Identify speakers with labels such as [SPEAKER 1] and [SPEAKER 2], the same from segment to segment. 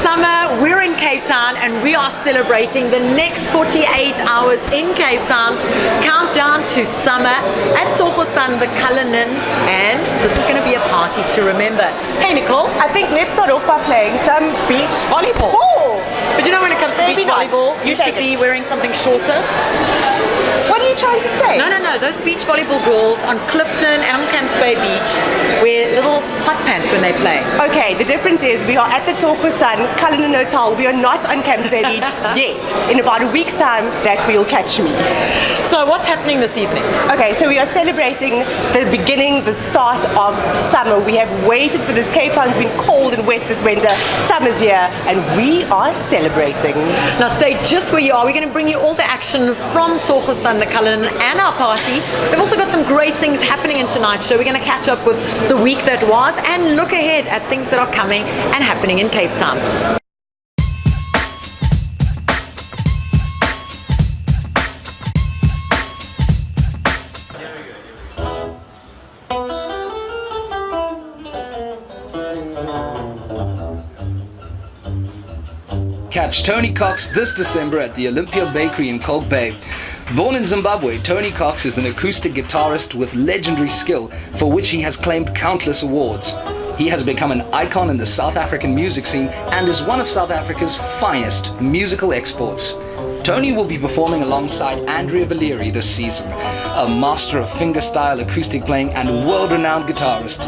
[SPEAKER 1] summer. We're in Cape Town and we are celebrating the next 48 hours in Cape Town. Countdown to summer at Tsogo, the Cullinan, and this is going to be a party to remember. Hey Nicole,
[SPEAKER 2] I think let's start off by playing some beach volleyball.
[SPEAKER 1] oh, but you know when it comes to
[SPEAKER 2] Maybe
[SPEAKER 1] beach
[SPEAKER 2] not.
[SPEAKER 1] volleyball, you
[SPEAKER 2] You take
[SPEAKER 1] should be wearing something shorter.
[SPEAKER 2] What are you trying to say?
[SPEAKER 1] No, those beach volleyball girls on Clifton and on Camps Bay Beach wear little hot pants when they play.
[SPEAKER 2] Okay, the difference is we are at the Tsogo Cullinan Hotel. We are not on Camps Bay Beach yet. In about a week's time, that's where you'll catch me.
[SPEAKER 1] So what's happening this evening?
[SPEAKER 2] Okay, so we are celebrating the start of summer. We have waited for this. Cape Town's been cold and wet this winter. Summer's here, and we are celebrating.
[SPEAKER 1] Now stay just where you are. We're going to bring you all the action from Tsogo, the Cullinan, and our party. We've also got some great things happening in tonight's show. We're going to catch up with the week that was and look ahead at things that are coming and happening in Cape Town.
[SPEAKER 3] Catch Tony Cox this December at the Olympia Bakery in Kalk Bay. Born in Zimbabwe, Tony Cox is an acoustic guitarist with legendary skill for which he has claimed countless awards. He has become an icon in the South African music scene and is one of South Africa's finest musical exports. Tony will be performing alongside Andrea Valeri this season, a master of fingerstyle acoustic playing and world-renowned guitarist.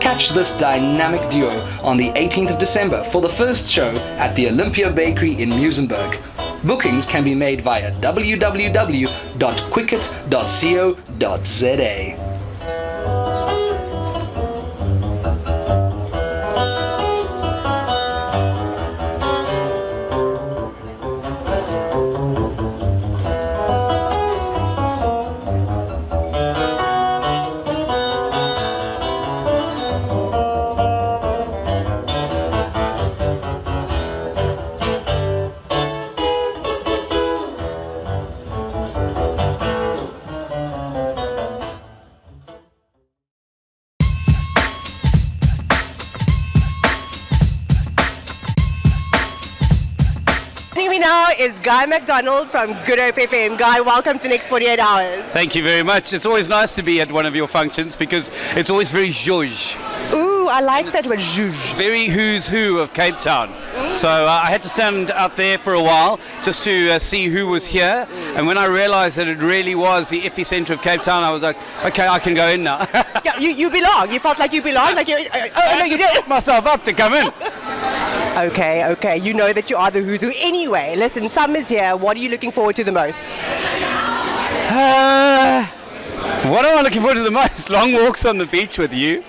[SPEAKER 3] Catch this dynamic duo on the 18th of December for the first show at the Olympia Bakery in Muizenberg. Bookings can be made via www.quicket.co.za.
[SPEAKER 2] Joining me now is Guy McDonald from Good Hope FM. Guy, welcome to the next 48 hours.
[SPEAKER 4] Thank you very much. It's always nice to be at one of your functions because it's always very zhuzh,
[SPEAKER 2] Ooh, I like that word, zhuzh.
[SPEAKER 4] very who's who of Cape Town. So I had to stand out there for a while just to see who was here. And when I realized that it really was the epicenter of Cape Town, I was like, okay, I can go in now.
[SPEAKER 2] Yeah, you belong. You felt like you belong. Like you.
[SPEAKER 4] I
[SPEAKER 2] You
[SPEAKER 4] just set myself up to come in.
[SPEAKER 2] Okay. You know that you are the who's who. Anyway, listen, summer's here. What are you looking forward to the most?
[SPEAKER 4] What am I looking forward to the most? Long walks on the beach with you.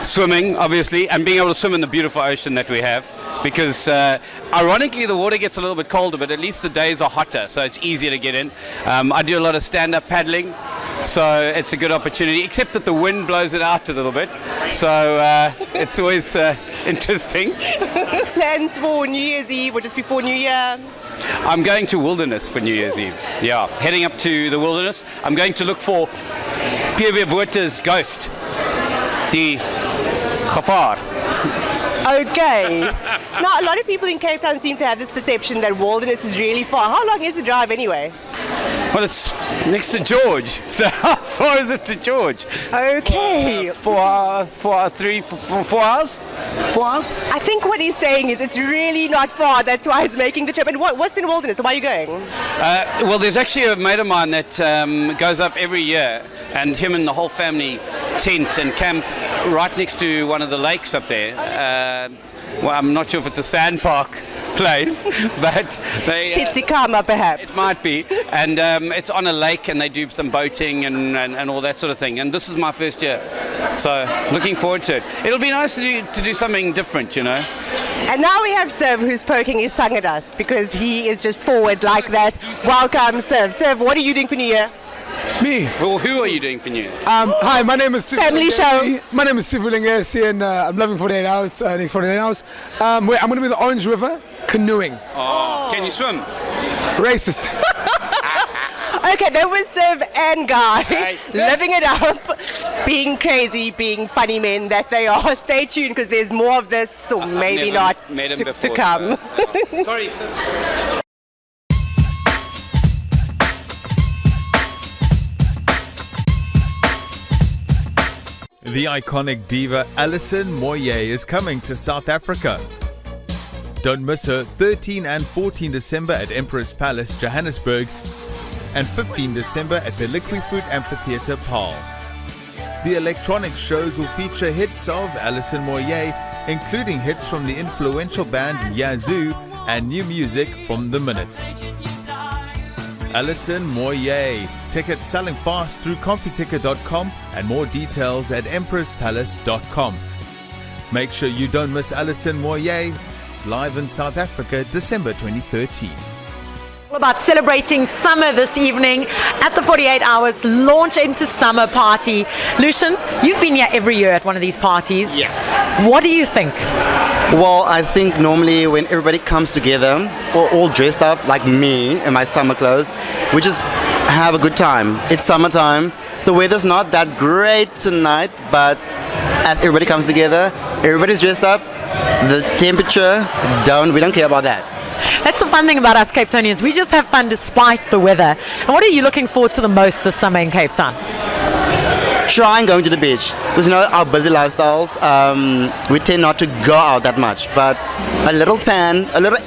[SPEAKER 4] Swimming, obviously, and being able to swim in the beautiful ocean that we have. Because ironically, the water gets a little bit colder, but at least the days are hotter, so it's easier to get in. I do a lot of stand-up paddling, so it's a good opportunity, except that the wind blows it out a little bit. So it's always interesting.
[SPEAKER 2] Plans for New Year's Eve or just before New Year?
[SPEAKER 4] I'm going to Wilderness for New Year's Eve. Yeah, heading up to the Wilderness. I'm going to look for Pierre Botha's ghost, the Gevaar.
[SPEAKER 2] Okay. Now, a lot of people in Cape Town seem to have this perception that Wilderness is really far. How long is the drive anyway?
[SPEAKER 4] Well, it's next to George. So how far is it to George?
[SPEAKER 2] Okay.
[SPEAKER 4] 4 hours? 4 hours?
[SPEAKER 2] I think what he's saying is it's really not far. That's why he's making the trip. And what's in Wilderness? Why are you going?
[SPEAKER 4] Well, there's actually a mate of mine that goes up every year, and him and the whole family tent and camp right next to one of the lakes up there. Well, I'm not sure if it's a sand park place, but they...
[SPEAKER 2] Tsitsikamma, perhaps.
[SPEAKER 4] It might be, and it's on a lake, and they do some boating and all that sort of thing. And this is my first year, so looking forward to it. It'll be nice to do something different, you know.
[SPEAKER 2] And now we have Siv, who's poking his tongue at us because he is just forward like that. Welcome, Siv. Siv, what are you doing for New Year?
[SPEAKER 5] Me.
[SPEAKER 4] Well, who are you doing for New Year?
[SPEAKER 5] Hi, my name is Sivu
[SPEAKER 2] Family
[SPEAKER 5] Lengesi.
[SPEAKER 2] show.
[SPEAKER 5] My name is Sivu Lengesi, and I'm loving 48 hours, next 48 hours. I'm going to be in the Orange River canoeing.
[SPEAKER 4] Oh, can you swim?
[SPEAKER 5] Racist.
[SPEAKER 2] Okay, that was Siv and Guy
[SPEAKER 4] Hey,
[SPEAKER 2] living it up, being crazy, being funny men that they are. Stay tuned because there's more of this, or maybe
[SPEAKER 4] never
[SPEAKER 2] not,
[SPEAKER 4] met him
[SPEAKER 2] to
[SPEAKER 4] before,
[SPEAKER 2] come.
[SPEAKER 4] so, sorry, sir.
[SPEAKER 6] The iconic diva Alison Moyet is coming to South Africa. Don't miss her 13 and 14 December at Empress Palace, Johannesburg, and 15 December at the Liquifood Amphitheatre, Paarl. The electronic shows will feature hits of Alison Moyet, including hits from the influential band Yazoo and new music from The Minutes. Alison Moyet. Tickets selling fast through computicket.com and more details at empresspalace.com. Make sure you don't miss Alison Moyet live in South Africa, December 2013.
[SPEAKER 1] All about celebrating summer this evening at the 48 Hours Launch into Summer party. Lucian, you've been here every year at one of these parties.
[SPEAKER 7] Yeah.
[SPEAKER 1] What do you think?
[SPEAKER 7] Well, I think normally when everybody comes together, or all dressed up like me in my summer clothes, we just have a good time. It's summertime. The weather's not that great tonight, but as everybody comes together, everybody's dressed up. The temperature, we don't care about that.
[SPEAKER 1] That's the fun thing about us Cape Townians. We just have fun despite the weather. And what are you looking forward to the most this summer in Cape Town?
[SPEAKER 7] Trying going to the beach. Because you know our busy lifestyles, we tend not to go out that much. But a little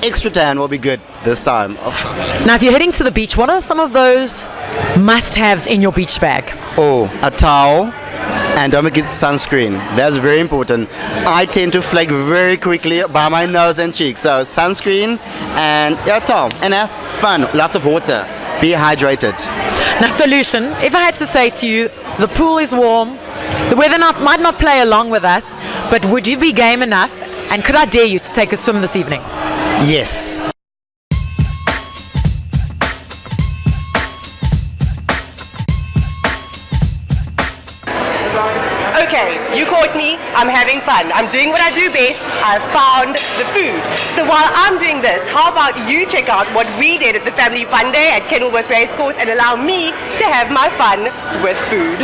[SPEAKER 7] extra tan will be good this time of summer.
[SPEAKER 1] Now, if you're heading to the beach, what are some of those must-haves in your beach bag?
[SPEAKER 7] Oh, a towel. And don't forget sunscreen. That's very important. I tend to flake very quickly by my nose and cheeks. So sunscreen and a towel. And have fun. Lots of water. Be hydrated.
[SPEAKER 1] Now, solution, if I had to say to you, the pool is warm, the weather might not play along with us, but would you be game enough? And could I dare you to take a swim this evening?
[SPEAKER 7] Yes.
[SPEAKER 2] Okay, you caught me. I'm having fun. I'm doing what I do best. I found the food. So while I'm doing this, how about you check out what we did at the Family Fun Day at Kenilworth Racecourse and allow me to have my fun with food.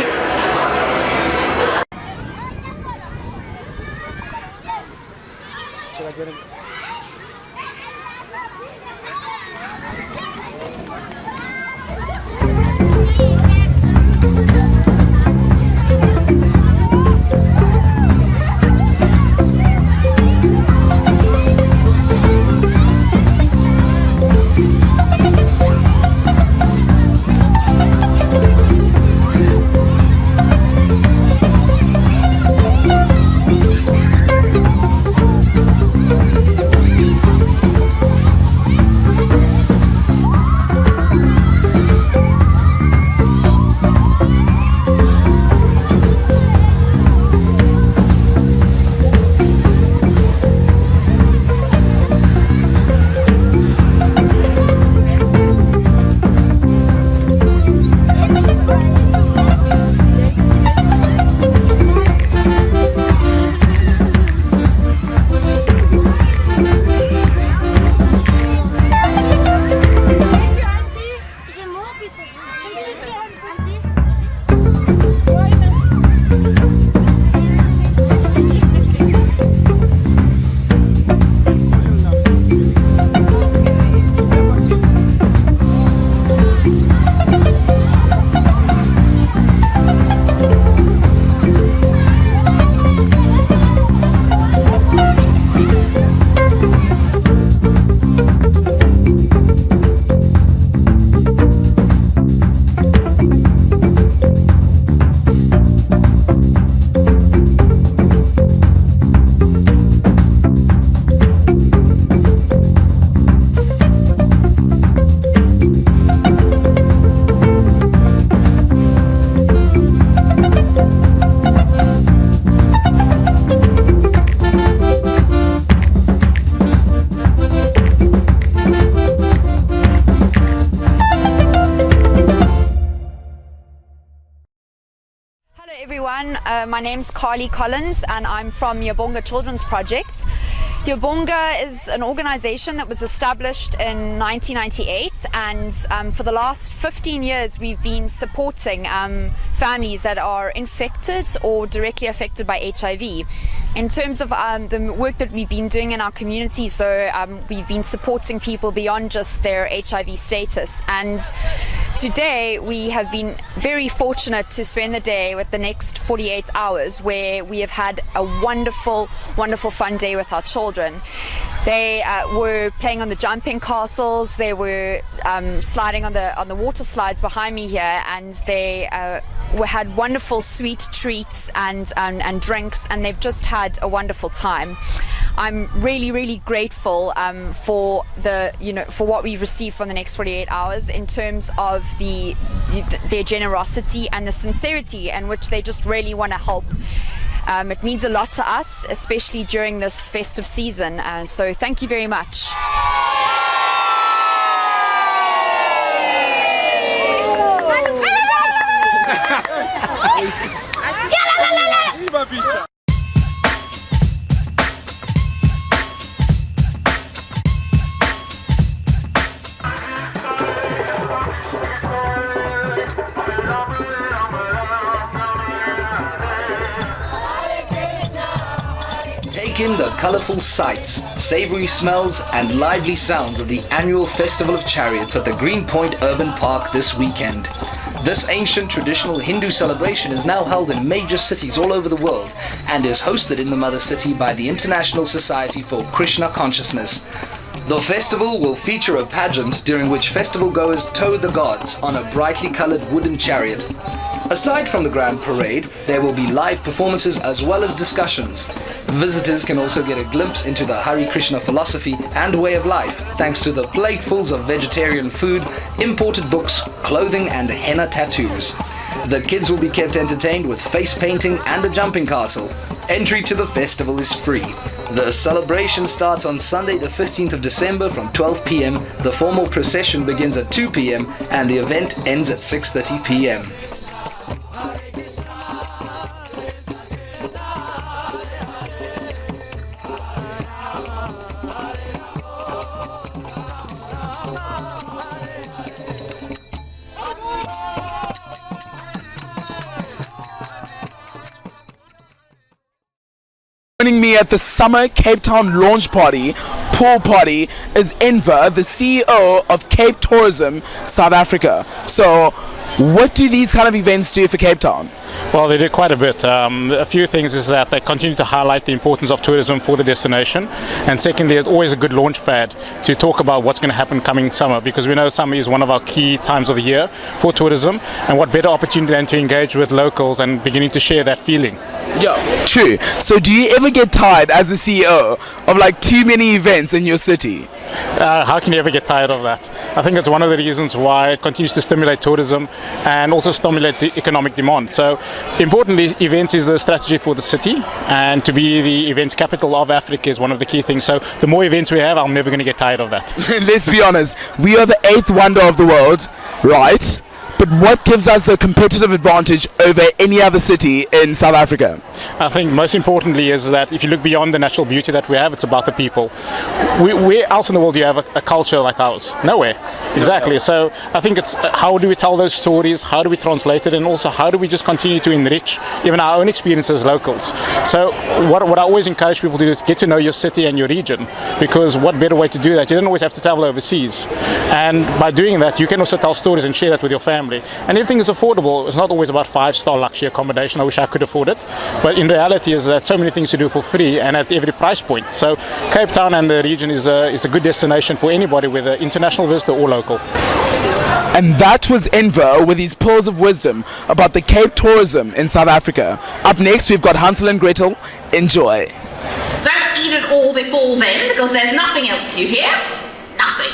[SPEAKER 5] Should I get him?
[SPEAKER 8] My name's Carly Collins and I'm from Yabonga Children's Project. The Obonga is an organization that was established in 1998, and for the last 15 years we've been supporting families that are infected or directly affected by HIV. In terms of the work that we've been doing in our communities, though, we've been supporting people beyond just their HIV status, and today we have been very fortunate to spend the day with the next 48 hours where we have had a wonderful fun day with our children. They were playing on the jumping castles, they were sliding on the water slides behind me here, and they had wonderful sweet treats and drinks, and they've just had a wonderful time. I'm really grateful for for what we've received from the next 48 hours in terms of their generosity and the sincerity in which they just really want to help. It means a lot to us, especially during this festive season, so thank you very much.
[SPEAKER 3] Take in the colourful sights, savoury smells and lively sounds of the annual Festival of Chariots at the Greenpoint Urban Park this weekend. This ancient traditional Hindu celebration is now held in major cities all over the world and is hosted in the mother city by the International Society for Krishna Consciousness. The festival will feature a pageant during which festival goers tow the gods on a brightly coloured wooden chariot. Aside from the grand parade, there will be live performances as well as discussions. Visitors can also get a glimpse into the Hare Krishna philosophy and way of life thanks to the platefuls of vegetarian food, imported books, clothing and henna tattoos. The kids will be kept entertained with face painting and a jumping castle. Entry to the festival is free. The celebration starts on Sunday the 15th of December from 12 p.m. The formal procession begins at 2 p.m. and the event ends at 6:30 p.m.
[SPEAKER 9] Joining me at the Summer Cape Town launch party, pool party, is Enver, the CEO of Cape Tourism South Africa. So, what do these kind of events do for Cape Town?
[SPEAKER 10] Well, they do quite a bit. A few things is that they continue to highlight the importance of tourism for the destination, and secondly, it's always a good launch pad to talk about what's going to happen coming summer, because we know summer is one of our key times of the year for tourism, and what better opportunity than to engage with locals and beginning to share that feeling.
[SPEAKER 9] Yeah, true. So do you ever get tired as a CEO of like too many events in your city?
[SPEAKER 10] How can you ever get tired of that? I think it's one of the reasons why it continues to stimulate tourism and also stimulate the economic demand. So importantly, events is the strategy for the city, and to be the events capital of Africa is one of the key things. So the more events we have, I'm never going to get tired of that.
[SPEAKER 9] Let's be honest, we are the 8th wonder of the world, right? But what gives us the competitive advantage over any other city in South Africa?
[SPEAKER 10] I think most importantly is that if you look beyond the natural beauty that we have, it's about the people. Where else in the world do you have a culture like ours? Nowhere. Exactly. So I think it's how do we tell those stories, how do we translate it, and also how do we just continue to enrich even our own experiences as locals. So what I always encourage people to do is get to know your city and your region, because what better way to do that? You don't always have to travel overseas. And by doing that, you can also tell stories and share that with your family. And everything is affordable. It's not always about 5-star luxury accommodation. I wish I could afford it. But in reality is that so many things to do for free and at every price point. So Cape Town and the region is a good destination for anybody, whether international visitor or local.
[SPEAKER 9] And that was Enver with his pearls of wisdom about the Cape tourism in South Africa. Up next, we've got Hansel and Gretel. Enjoy.
[SPEAKER 11] Don't eat it all before then, because there's nothing else, you hear? Nothing.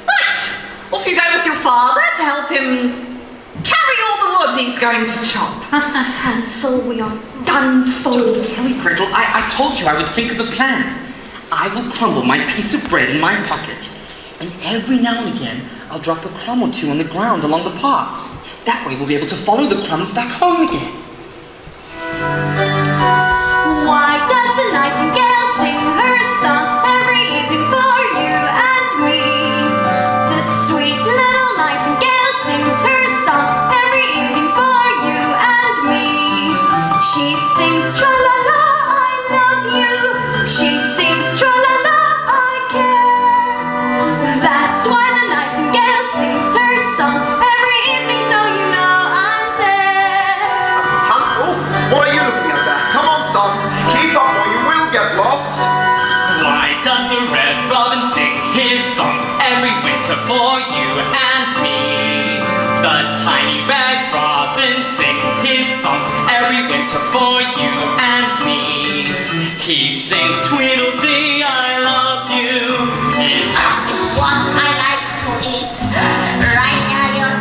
[SPEAKER 11] Right, off you go with your father to help him carry all the wood he's going to chop.
[SPEAKER 12] Hansel, we are done for.
[SPEAKER 13] Don't worry, Gretel. I told you I would think of the plan. I will crumble my piece of bread in my pocket, and every now and again I'll drop a crumb or two on the ground along the path. That way we'll be able to follow the crumbs back home again.
[SPEAKER 12] Why does the nightingale sing her
[SPEAKER 14] song. Keep up or you will get lost.
[SPEAKER 15] Why does the red robin sing his song every winter for you and me? The tiny red robin sings his song every winter for you and me. He sings Tweedledee, I love you. His
[SPEAKER 12] That is what I like to eat. Right now you're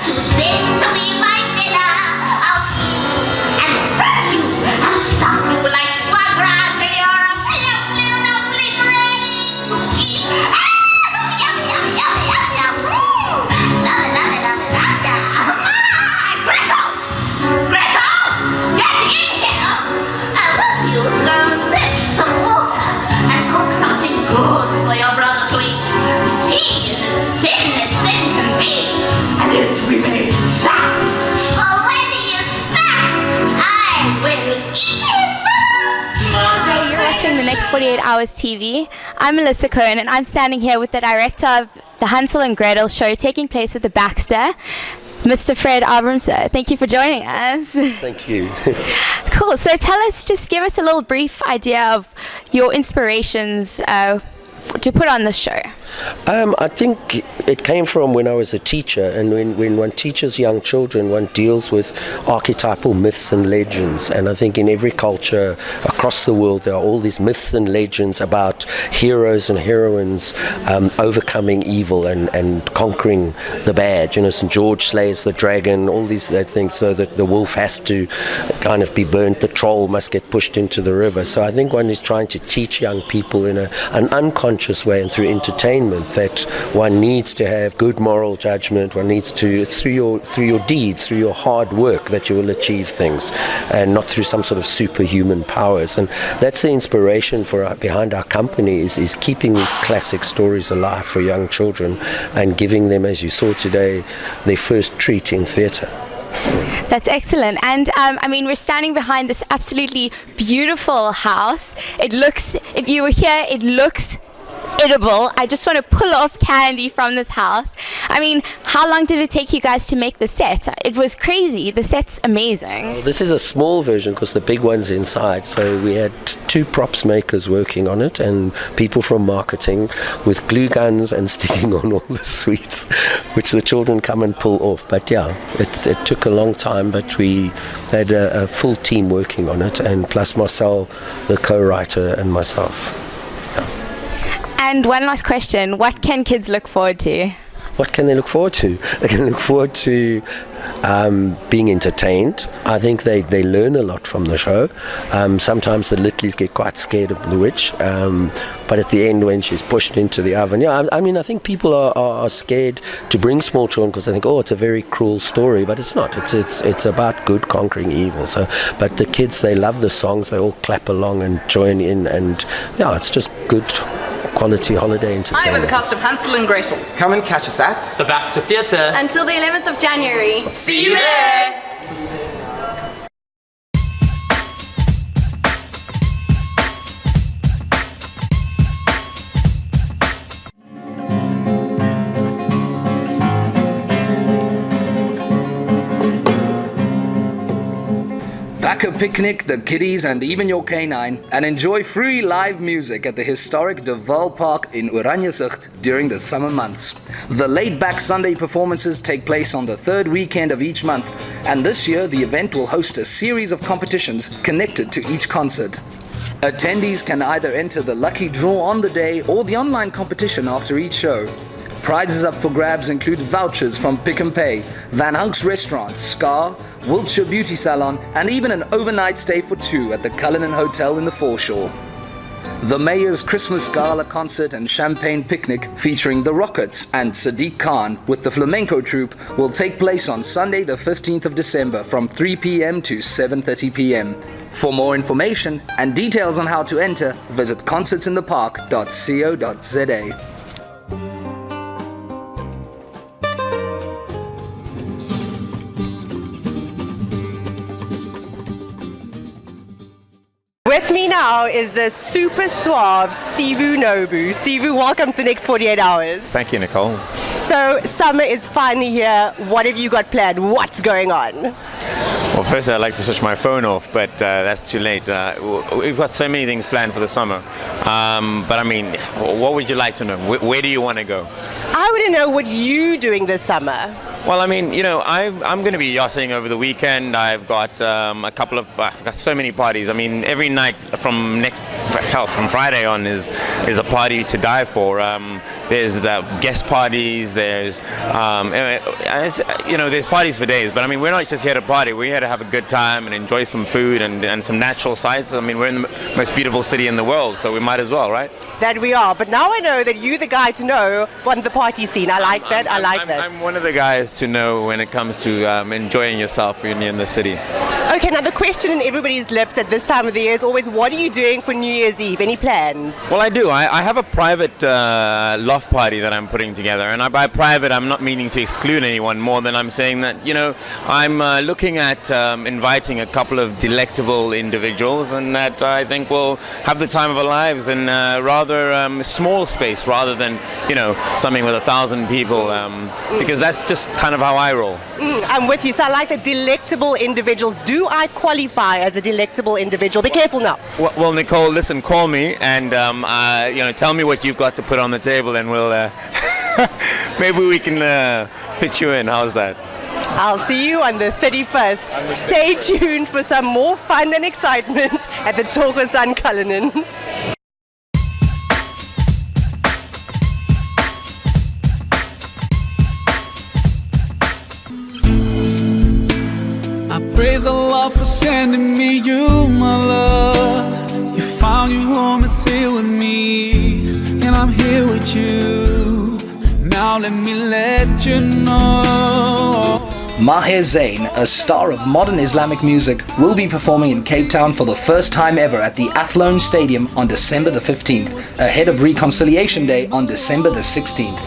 [SPEAKER 12] too thin to be my dinner. I'll eat and fresh you and stuff you like foie gras till you're a plump little dumpling ready to eat. Ah, yum, yum, yum, yum, yum. Love it, love it, love it, love it. Gretel! Gretel! Get in here! I want you to go and fetch some water and cook something good for your brother to eat. He is as thin can be, and is to be made fat. But when he is fat, I will eat him.
[SPEAKER 16] Hi, you're watching the next 48 Hours TV. I'm Melissa Cohen, and I'm standing here with the director of the Hansel and Gretel show taking place at the Baxter, Mr. Fred Abramser. Thank you for joining us.
[SPEAKER 17] Thank you.
[SPEAKER 16] Cool. So tell us, just give us a little brief idea of your inspirations to put on this show.
[SPEAKER 17] I think it came from when I was a teacher, and when one teaches young children, one deals with archetypal myths and legends. And I think in every culture across the world there are all these myths and legends about heroes and heroines overcoming evil and conquering the bad. You know, St. George slays the dragon, all these things, so that the wolf has to kind of be burnt, the troll must get pushed into the river. So I think one is trying to teach young people in an unconscious way and through entertainment that one needs to have good moral judgment. One needs to, it's through your deeds, through your hard work that you will achieve things, and not through some sort of superhuman powers. And that's the inspiration behind our company is keeping these classic stories alive for young children and giving them, as you saw today, their first treat in theatre.
[SPEAKER 16] That's excellent. And I mean, we're standing behind this absolutely beautiful house. It looks, if you were here, it looks edible. I just want to pull off candy from this house. I mean, how long did it take you guys to make the set? It was crazy. The set's amazing.
[SPEAKER 17] Well, this is a small version because the big one's inside. So we had 2 props makers working on it and people from marketing with glue guns and sticking on all the sweets, which the children come and pull off. But yeah, it took a long time, but we had a full team working on it, and plus Marcel, the co-writer, and myself.
[SPEAKER 16] And one last question, what can kids look forward to?
[SPEAKER 17] What can they look forward to? They can look forward to being entertained. I think they learn a lot from the show. Sometimes the littlies get quite scared of the witch, but at the end when she's pushed into the oven, I mean, I think people are scared to bring small children because they think, oh, it's a very cruel story, but it's not. It's about good conquering evil. So, but the kids, they love the songs, they all clap along and join in, and yeah, it's just good quality holiday entertainment.
[SPEAKER 18] Hi, we're the cast of Hansel and Gretel.
[SPEAKER 14] Come and catch us at
[SPEAKER 15] the Baxter Theatre.
[SPEAKER 16] Until the 11th of January.
[SPEAKER 18] See you there!
[SPEAKER 3] Pack a picnic, the kiddies, and even your canine, and enjoy free live music at the historic De Waal Park in Oranjezicht during the summer months. The laid-back Sunday performances take place on the 3rd weekend of each month, and this year the event will host a series of competitions connected to each concert. Attendees can either enter the lucky draw on the day or the online competition after each show. Prizes up for grabs include vouchers from Pick n Pay, Van Hunk's Restaurant, Scar, Wiltshire Beauty Salon, and even an overnight stay for 2 at the Cullinan Hotel in the foreshore. The Mayor's Christmas Gala concert and champagne picnic featuring the Rockets and Sadiq Khan with the flamenco troupe will take place on Sunday the 15th of December from 3 p.m. to 7:30 p.m. For more information and details on how to enter, visit concertsinthepark.co.za.
[SPEAKER 2] With me now is the super suave Sivu Nobu. Sivu, welcome to the next 48 hours.
[SPEAKER 19] Thank you, Nicole.
[SPEAKER 2] So, summer is finally here. What have you got planned? What's going on?
[SPEAKER 19] Well, first I'd like to switch my phone off, but that's too late. We've got so many things planned for the summer. But I mean, what would you like to know? Where do you want to go?
[SPEAKER 2] I want to know what you're doing this summer.
[SPEAKER 19] Well, I mean, you know, I'm going to be yachting over the weekend. I've got a couple of, I've got so many parties. I mean, every night from Friday on is a party to die for. There's the guest parties. There's, you know, there's parties for days. But I mean, we're not just here to party. We're here to have a good time and enjoy some food and some natural sights. I mean, we're in the most beautiful city in the world, so we might as well, right?
[SPEAKER 2] That we are. But now I know that you're the guy to know on the party scene. I like that. I like that.
[SPEAKER 19] I'm one of the guys to know when it comes to enjoying yourself when you're in the city.
[SPEAKER 2] Okay, now the question in everybody's lips at this time of the year is always, what are you doing for New Year's Eve? Any plans?
[SPEAKER 19] Well, I do. I have a private loft party that I'm putting together. And by private, I'm not meaning to exclude anyone more than I'm saying that, you know, I'm looking at inviting a couple of delectable individuals and that I think will have the time of our lives in rather small space rather than, you know, something with 1,000 people because that's just kind of how I roll.
[SPEAKER 2] I'm with you. So I like the delectable individuals. Do I qualify as a delectable individual? Be careful now.
[SPEAKER 19] Well, Nicole, listen, call me and you know, tell me what you've got to put on the table, and we'll maybe we can fit you in. How's that?
[SPEAKER 2] I'll see you on the 31st. Stay tuned for some more fun and excitement at the Tsogo Cullinan.
[SPEAKER 20] Praise Allah for sending me you, my love. You found your home, it's here with me, and I'm here with you. Now let me let you know.
[SPEAKER 3] Maher Zain, a star of modern Islamic music, will be performing in Cape Town for the first time ever at the Athlone Stadium on December the 15th, ahead of Reconciliation Day on December the 16th.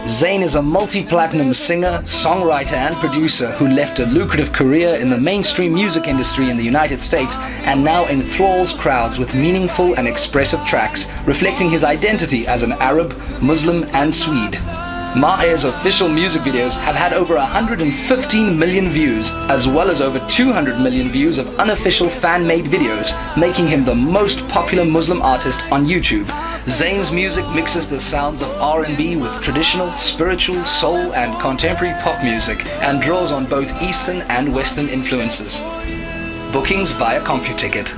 [SPEAKER 3] Zain is a multi-platinum singer, songwriter and producer who left a lucrative career in the mainstream music industry in the United States and now enthralls crowds with meaningful and expressive tracks reflecting his identity as an Arab, Muslim and Swede. Maher's official music videos have had over 115 million views, as well as over 200 million views of unofficial fan-made videos, making him the most popular Muslim artist on YouTube. Zayn's music mixes the sounds of R&B with traditional, spiritual, soul and contemporary pop music, and draws on both Eastern and Western influences. Bookings via CompuTicket.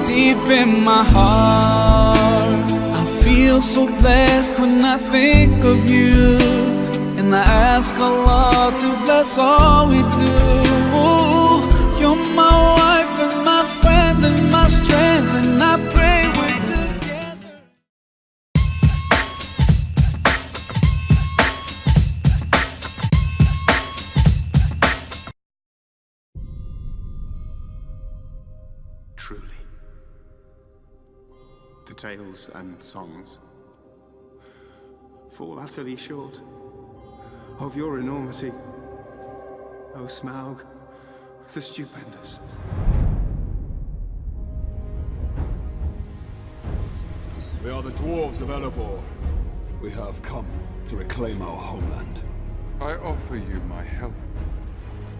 [SPEAKER 20] Deep in my heart, I feel so blessed when I think of you, and I ask Allah to bless all we do. You're my wife and my friend and my strength, and I pray we're together.
[SPEAKER 21] Truly, the tales and songs fall utterly short of your enormity, O Smaug, the stupendous.
[SPEAKER 22] We are the dwarves of Erebor. We have come to reclaim our homeland.
[SPEAKER 23] I offer you my help.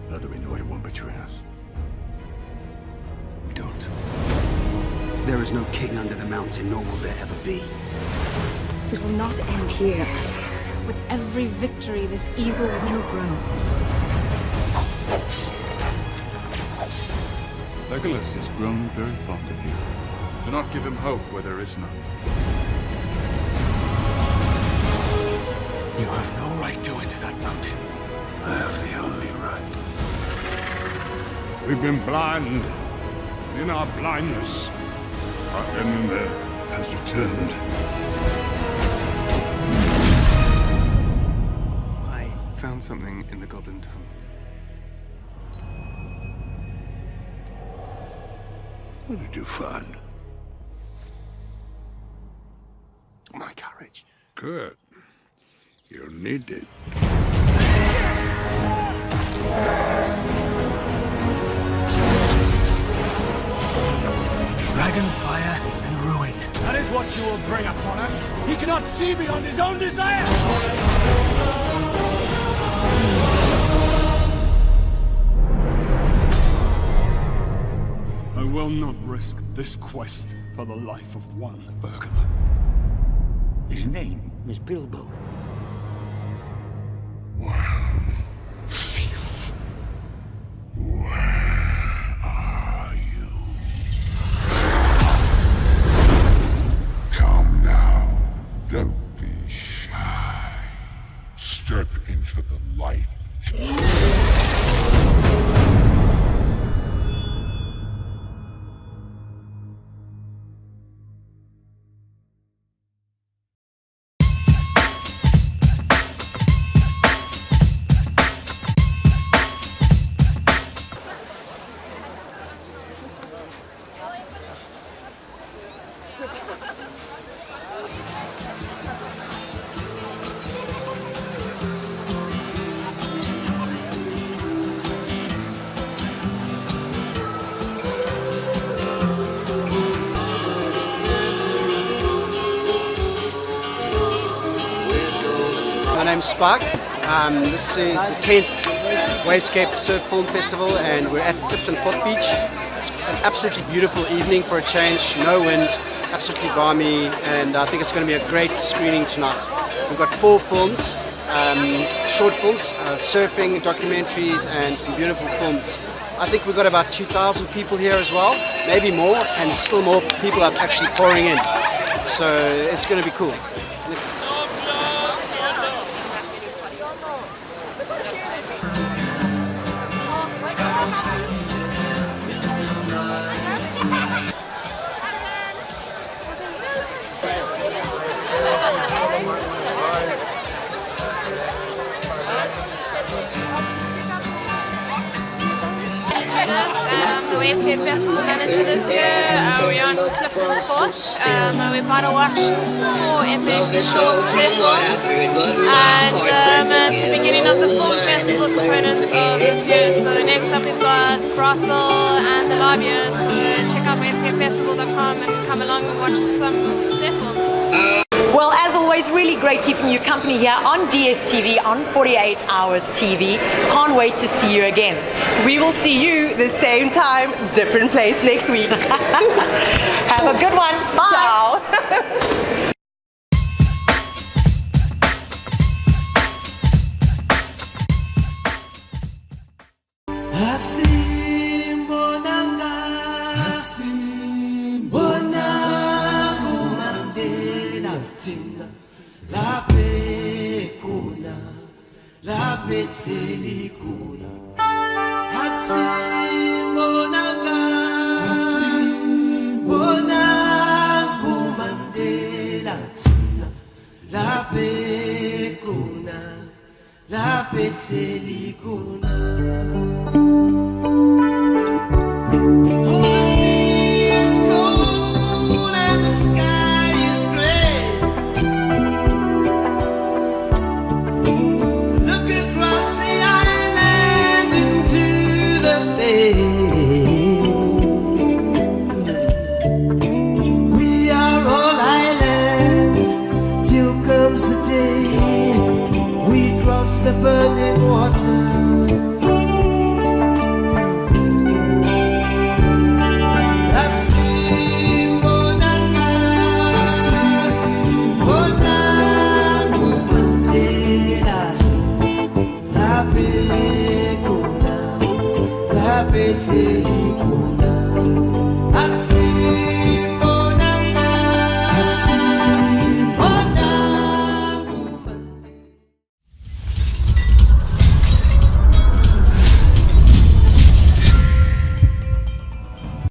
[SPEAKER 22] How do we know he won't betray us? We don't.
[SPEAKER 24] There is no king under the mountain, nor will there ever be.
[SPEAKER 25] It will not end here. With every victory, this evil will grow.
[SPEAKER 23] Legolas has grown very fond of you. Do not give him hope where there is none.
[SPEAKER 22] You have no right to enter that mountain. I have the only right.
[SPEAKER 23] We've been blind. In our blindness, our enemy has returned.
[SPEAKER 21] I found something in the Goblin tunnels.
[SPEAKER 22] What did you find?
[SPEAKER 21] My courage.
[SPEAKER 23] Good. You'll need it.
[SPEAKER 22] Dragon fire and ruin.
[SPEAKER 26] That is what you will bring upon us. He cannot see beyond his own desire.
[SPEAKER 22] I will not risk this quest for the life of one burglar.
[SPEAKER 24] His name is Bilbo.
[SPEAKER 23] Thief. Where are you? Come now. Don't be shy. Step into the light.
[SPEAKER 1] My name's Spark. This is the 10th Wavescape Surf Film Festival and we're at Clifton Fourth Beach. It's an absolutely beautiful evening for a change, no wind, absolutely balmy, and I think it's going to be a great screening tonight. We've got 4 films, short films, surfing, documentaries and some beautiful films. I think we've got about 2,000 people here as well, maybe more, and still more people are actually pouring in. So it's going to be cool.
[SPEAKER 4] And I'm the Wavescape Festival manager this year. We're on Clifton Fourth. We're about to watch 4 epic short surf films. And it's the beginning of the film festival components of this year. So next up we've got Brassville and the Lobbyiers. So check out wavescapefestival.com and come along and watch some surf films.
[SPEAKER 5] Well, as always, really great keeping you company here on Dstv, on 48 Hours TV. Can't wait to see you again.
[SPEAKER 2] We will see you the same time, different place next week.
[SPEAKER 5] Have a good one. Bye.
[SPEAKER 2] Ciao.
[SPEAKER 20] La